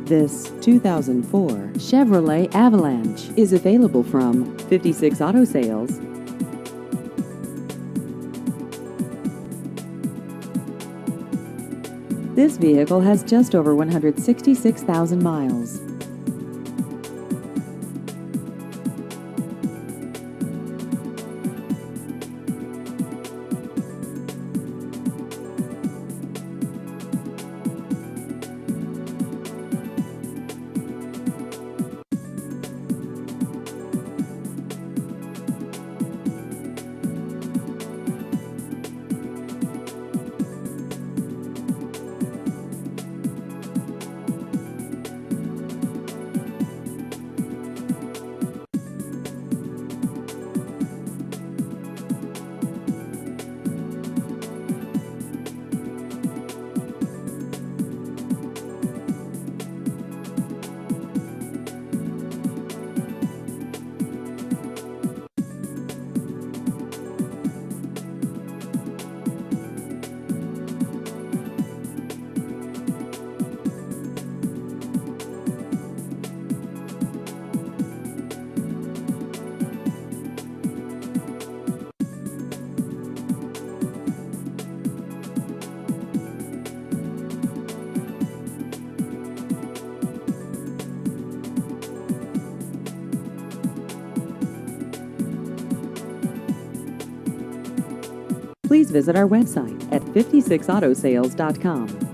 This 2004 Chevrolet Avalanche is available from 56 Auto Sales. This vehicle has just over 166,000 miles. Please visit our website at 56autosales.com.